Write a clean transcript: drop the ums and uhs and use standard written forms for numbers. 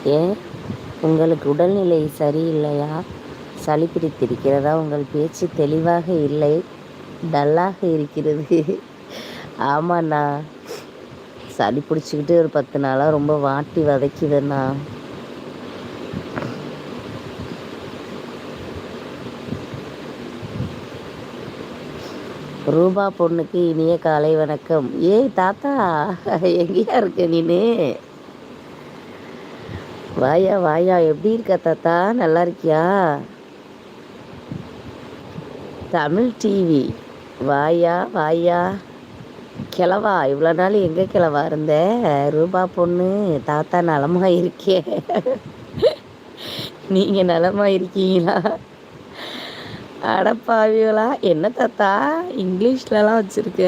ஏன், உங்களுக்கு உடல்நிலை சரியில்லையா? சளி பிடித்திருக்கிறதா? உங்கள் பேச்சு தெளிவாக இல்லை, டல்லாக இருக்கிறது. ஆமாண்ணா, சளி பிடிச்சிக்கிட்டு ஒரு 10 நாளாக ரொம்ப வாட்டி வதைக்குதுண்ணா. ரூபா பொண்ணுக்கு இனிய காலை வணக்கம். ஏய் தாத்தா, எங்கேயா இருக்க நீனு? வாயா வாயா, எப்படி இருக்க தாத்தா? நல்லா இருக்கியா? தமிழ் டிவி, வாயா வாயா. கிழவா, இவ்வளோ நாள் எங்கே கிழவா இருந்த? ரூபா பொண்ணு, தாத்தா நலமா இருக்கே. நீங்கள் நலமா இருக்கீங்களா? அடப்பாவிகளா, என்ன தாத்தா இங்கிலீஷ்லலாம் வச்சுருக்க?